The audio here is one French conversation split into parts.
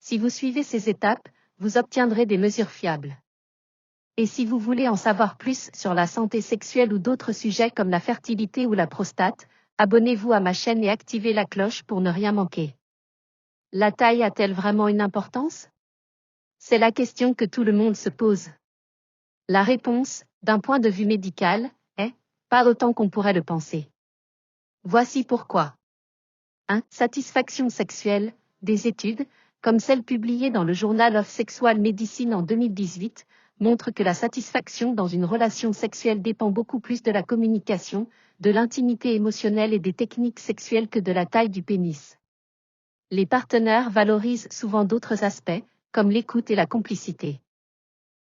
Si vous suivez ces étapes, vous obtiendrez des mesures fiables. Et si vous voulez en savoir plus sur la santé sexuelle ou d'autres sujets comme la fertilité ou la prostate, abonnez-vous à ma chaîne et activez la cloche pour ne rien manquer. La taille a-t-elle vraiment une importance? C'est la question que tout le monde se pose. La réponse, d'un point de vue médical, est « pas autant qu'on pourrait le penser ». Voici pourquoi. 1. Satisfaction sexuelle. Des études, comme celle publiée dans le Journal of Sexual Medicine en 2018, montrent que la satisfaction dans une relation sexuelle dépend beaucoup plus de la communication, de l'intimité émotionnelle et des techniques sexuelles que de la taille du pénis. Les partenaires valorisent souvent d'autres aspects, comme l'écoute et la complicité.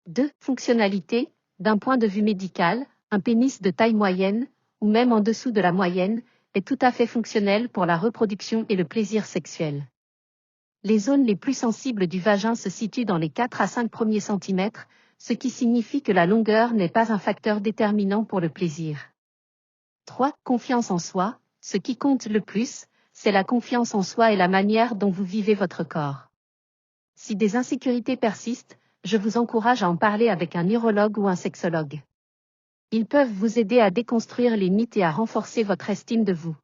2. Fonctionnalité. D'un point de vue médical, un pénis de taille moyenne, ou même en dessous de la moyenne, est tout à fait fonctionnel pour la reproduction et le plaisir sexuel. Les zones les plus sensibles du vagin se situent dans les 4 à 5 premiers centimètres, ce qui signifie que la longueur n'est pas un facteur déterminant pour le plaisir. 3. Confiance en soi. Ce qui compte le plus, c'est la confiance en soi et la manière dont vous vivez votre corps. Si des insécurités persistent, je vous encourage à en parler avec un urologue ou un sexologue. Ils peuvent vous aider à déconstruire les mythes et à renforcer votre estime de vous.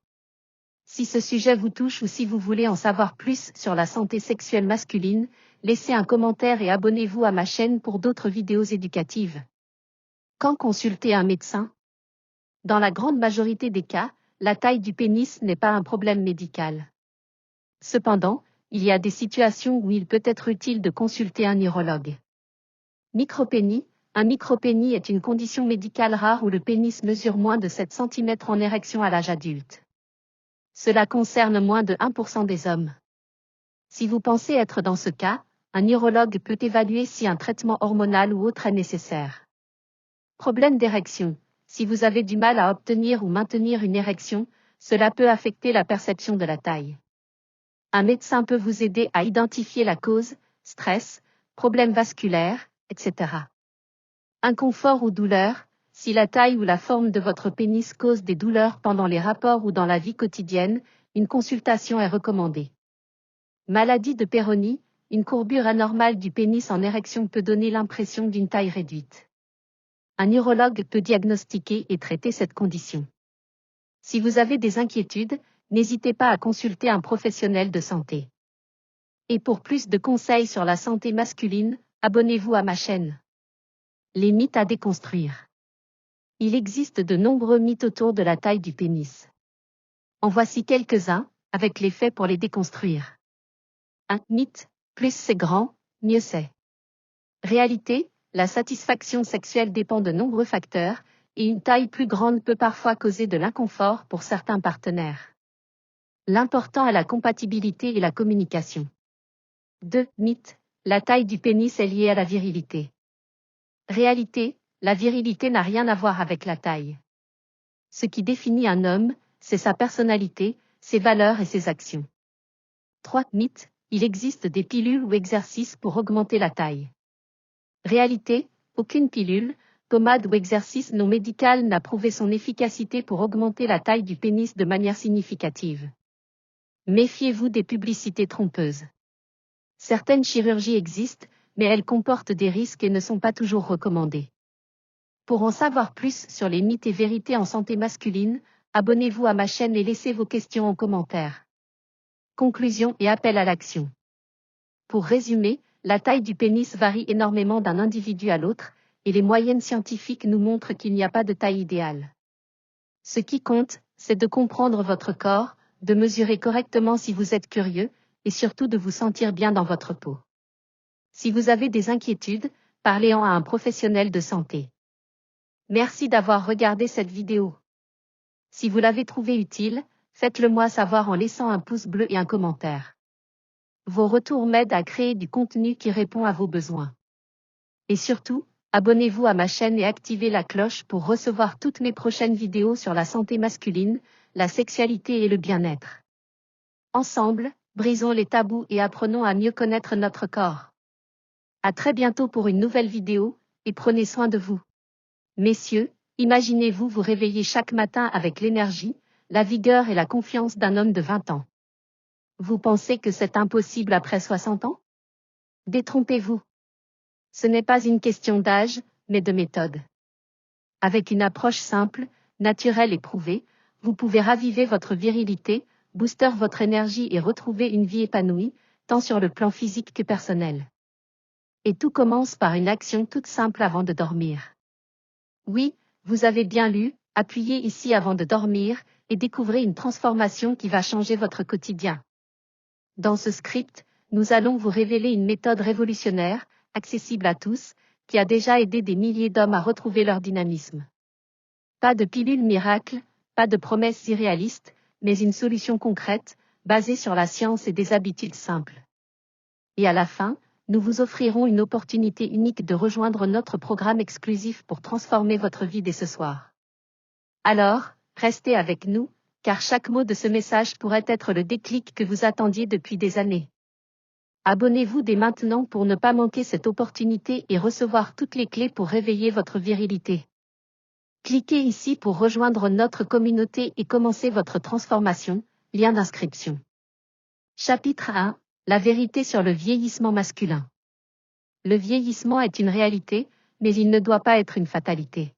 Si ce sujet vous touche ou si vous voulez en savoir plus sur la santé sexuelle masculine, laissez un commentaire et abonnez-vous à ma chaîne pour d'autres vidéos éducatives. Quand consulter un médecin? Dans la grande majorité des cas, la taille du pénis n'est pas un problème médical. Cependant, il y a des situations où il peut être utile de consulter un urologue. Micropénie. Un micropénie est une condition médicale rare où le pénis mesure moins de 7 cm en érection à l'âge adulte. Cela concerne moins de 1% des hommes. Si vous pensez être dans ce cas, un urologue peut évaluer si un traitement hormonal ou autre est nécessaire. Problème d'érection. Si vous avez du mal à obtenir ou maintenir une érection, cela peut affecter la perception de la taille. Un médecin peut vous aider à identifier la cause, stress, problèmes vasculaires, etc. Inconfort ou douleur. Si la taille ou la forme de votre pénis cause des douleurs pendant les rapports ou dans la vie quotidienne, une consultation est recommandée. Maladie de Peyronie. Une courbure anormale du pénis en érection peut donner l'impression d'une taille réduite. Un urologue peut diagnostiquer et traiter cette condition. Si vous avez des inquiétudes, n'hésitez pas à consulter un professionnel de santé. Et pour plus de conseils sur la santé masculine, abonnez-vous à ma chaîne. Les mythes à déconstruire. Il existe de nombreux mythes autour de la taille du pénis. En voici quelques-uns, avec les faits pour les déconstruire. 1. Mythe. Plus c'est grand, mieux c'est. Réalité. La satisfaction sexuelle dépend de nombreux facteurs, et une taille plus grande peut parfois causer de l'inconfort pour certains partenaires. L'important est la compatibilité et la communication. 2. Mythe. La taille du pénis est liée à la virilité. Réalité. La virilité n'a rien à voir avec la taille. Ce qui définit un homme, c'est sa personnalité, ses valeurs et ses actions. 3. Mythe. Il existe des pilules ou exercices pour augmenter la taille. Réalité. Aucune pilule, pommade ou exercice non médical n'a prouvé son efficacité pour augmenter la taille du pénis de manière significative. Méfiez-vous des publicités trompeuses. Certaines chirurgies existent, mais elles comportent des risques et ne sont pas toujours recommandées. Pour en savoir plus sur les mythes et vérités en santé masculine, abonnez-vous à ma chaîne et laissez vos questions en commentaire. Conclusion et appel à l'action. Pour résumer, la taille du pénis varie énormément d'un individu à l'autre, et les moyennes scientifiques nous montrent qu'il n'y a pas de taille idéale. Ce qui compte, c'est de comprendre votre corps, de mesurer correctement si vous êtes curieux, et surtout de vous sentir bien dans votre peau. Si vous avez des inquiétudes, parlez-en à un professionnel de santé. Merci d'avoir regardé cette vidéo. Si vous l'avez trouvée utile, faites-le moi savoir en laissant un pouce bleu et un commentaire. Vos retours m'aident à créer du contenu qui répond à vos besoins. Et surtout, abonnez-vous à ma chaîne et activez la cloche pour recevoir toutes mes prochaines vidéos sur la santé masculine, la sexualité et le bien-être. Ensemble, brisons les tabous et apprenons à mieux connaître notre corps. À très bientôt pour une nouvelle vidéo, et prenez soin de vous. Messieurs, imaginez-vous vous réveiller chaque matin avec l'énergie, la vigueur et la confiance d'un homme de 20 ans. Vous pensez que c'est impossible après 60 ans? Détrompez-vous. Ce n'est pas une question d'âge, mais de méthode. Avec une approche simple, naturelle et prouvée, vous pouvez raviver votre virilité, booster votre énergie et retrouver une vie épanouie, tant sur le plan physique que personnel. Et tout commence par une action toute simple avant de dormir. Oui, vous avez bien lu, appuyez ici avant de dormir, et découvrez une transformation qui va changer votre quotidien. Dans ce script, nous allons vous révéler une méthode révolutionnaire, accessible à tous, qui a déjà aidé des milliers d'hommes à retrouver leur dynamisme. Pas de pilule miracle, pas de promesses irréalistes, mais une solution concrète, basée sur la science et des habitudes simples. Et à la fin, nous vous offrirons une opportunité unique de rejoindre notre programme exclusif pour transformer votre vie dès ce soir. Alors, restez avec nous, car chaque mot de ce message pourrait être le déclic que vous attendiez depuis des années. Abonnez-vous dès maintenant pour ne pas manquer cette opportunité et recevoir toutes les clés pour réveiller votre virilité. Cliquez ici pour rejoindre notre communauté et commencer votre transformation, lien d'inscription. Chapitre 1. La vérité sur le vieillissement masculin. Le vieillissement est une réalité, mais il ne doit pas être une fatalité.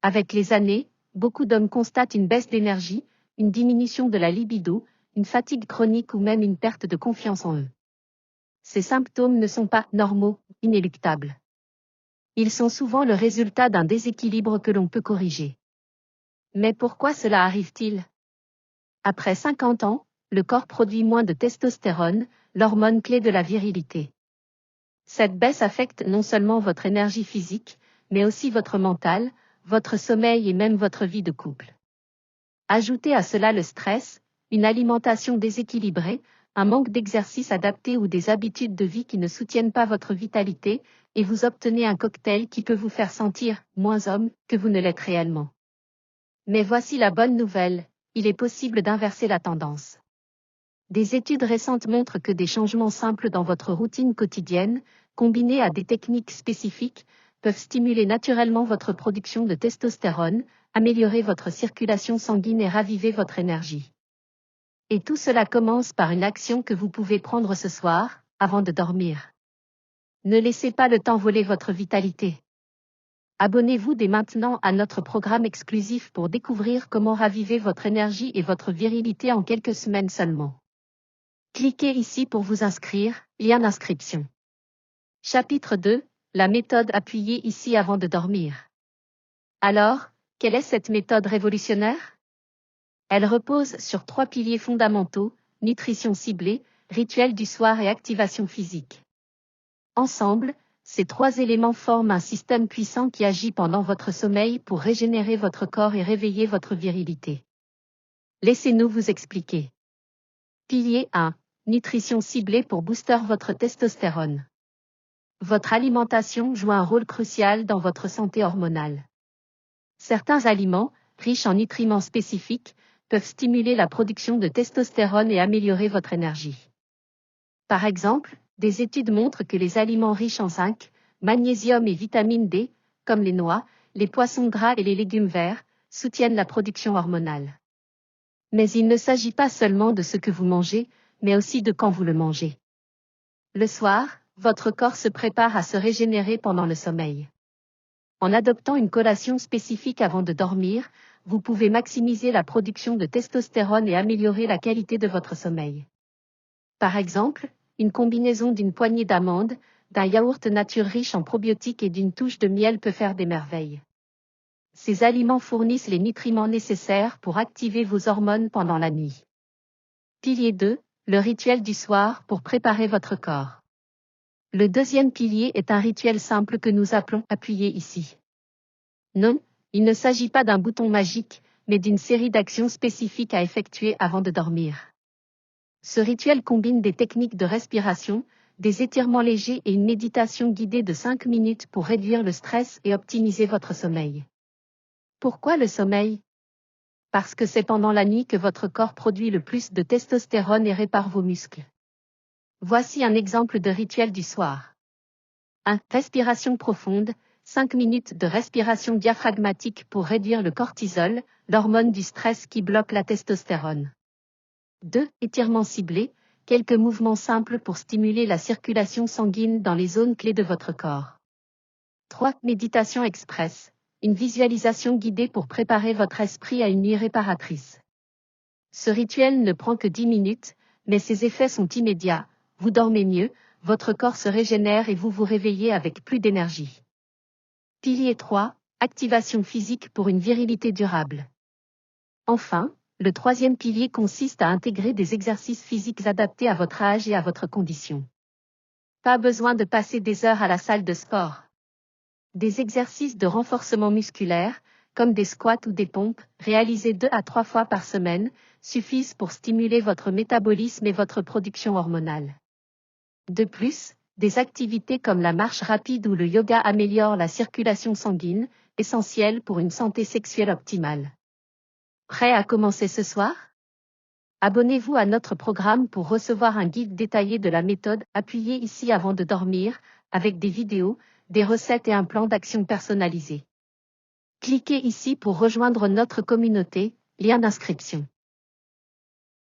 Avec les années, beaucoup d'hommes constatent une baisse d'énergie, une diminution de la libido, une fatigue chronique ou même une perte de confiance en eux. Ces symptômes ne sont pas normaux, inéluctables. Ils sont souvent le résultat d'un déséquilibre que l'on peut corriger. Mais pourquoi cela arrive-t-il? Après 50 ans, le corps produit moins de testostérone, l'hormone clé de la virilité. Cette baisse affecte non seulement votre énergie physique, mais aussi votre mental, votre sommeil et même votre vie de couple. Ajoutez à cela le stress, une alimentation déséquilibrée, un manque d'exercice adapté ou des habitudes de vie qui ne soutiennent pas votre vitalité, et vous obtenez un cocktail qui peut vous faire sentir moins homme que vous ne l'êtes réellement. Mais voici la bonne nouvelle, il est possible d'inverser la tendance. Des études récentes montrent que des changements simples dans votre routine quotidienne, combinés à des techniques spécifiques, peuvent stimuler naturellement votre production de testostérone, améliorer votre circulation sanguine et raviver votre énergie. Et tout cela commence par une action que vous pouvez prendre ce soir, avant de dormir. Ne laissez pas le temps voler votre vitalité. Abonnez-vous dès maintenant à notre programme exclusif pour découvrir comment raviver votre énergie et votre virilité en quelques semaines seulement. Cliquez ici pour vous inscrire, lien d'inscription. Chapitre 2, la méthode appuyée ici avant de dormir. Alors, quelle est cette méthode révolutionnaire? Elle repose sur 3 piliers fondamentaux, nutrition ciblée, rituel du soir et activation physique. Ensemble, ces 3 éléments forment un système puissant qui agit pendant votre sommeil pour régénérer votre corps et réveiller votre virilité. Laissez-nous vous expliquer. Pilier 1. Nutrition ciblée pour booster votre testostérone. Votre alimentation joue un rôle crucial dans votre santé hormonale. Certains aliments, riches en nutriments spécifiques, peuvent stimuler la production de testostérone et améliorer votre énergie. Par exemple, des études montrent que les aliments riches en zinc, magnésium et vitamine D, comme les noix, les poissons gras et les légumes verts, soutiennent la production hormonale. Mais il ne s'agit pas seulement de ce que vous mangez, mais aussi de quand vous le mangez. Le soir, votre corps se prépare à se régénérer pendant le sommeil. En adoptant une collation spécifique avant de dormir, vous pouvez maximiser la production de testostérone et améliorer la qualité de votre sommeil. Par exemple, une combinaison d'une poignée d'amandes, d'un yaourt nature riche en probiotiques et d'une touche de miel peut faire des merveilles. Ces aliments fournissent les nutriments nécessaires pour activer vos hormones pendant la nuit. Pilier 2, le rituel du soir pour préparer votre corps. Le deuxième pilier est un rituel simple que nous appelons appuyer ici. Non, il ne s'agit pas d'un bouton magique, mais d'une série d'actions spécifiques à effectuer avant de dormir. Ce rituel combine des techniques de respiration, des étirements légers et une méditation guidée de 5 minutes pour réduire le stress et optimiser votre sommeil. Pourquoi le sommeil? Parce que c'est pendant la nuit que votre corps produit le plus de testostérone et répare vos muscles. Voici un exemple de rituel du soir. 1. Respiration profonde, 5 minutes de respiration diaphragmatique pour réduire le cortisol, l'hormone du stress qui bloque la testostérone. 2. Étirement ciblé, quelques mouvements simples pour stimuler la circulation sanguine dans les zones clés de votre corps. 3. Méditation express. Une visualisation guidée pour préparer votre esprit à une nuit réparatrice. Ce rituel ne prend que 10 minutes, mais ses effets sont immédiats. Vous dormez mieux, votre corps se régénère et vous vous réveillez avec plus d'énergie. Pilier 3. Activation physique pour une virilité durable. Enfin, le troisième pilier consiste à intégrer des exercices physiques adaptés à votre âge et à votre condition. Pas besoin de passer des heures à la salle de sport. Des exercices de renforcement musculaire, comme des squats ou des pompes, réalisés 2 à 3 fois par semaine, suffisent pour stimuler votre métabolisme et votre production hormonale. De plus, des activités comme la marche rapide ou le yoga améliorent la circulation sanguine, essentielle pour une santé sexuelle optimale. Prêt à commencer ce soir? Abonnez-vous à notre programme pour recevoir un guide détaillé de la méthode. Appuyez ici avant de dormir, avec des vidéos, des recettes et un plan d'action personnalisé. Cliquez ici pour rejoindre notre communauté, lien d'inscription.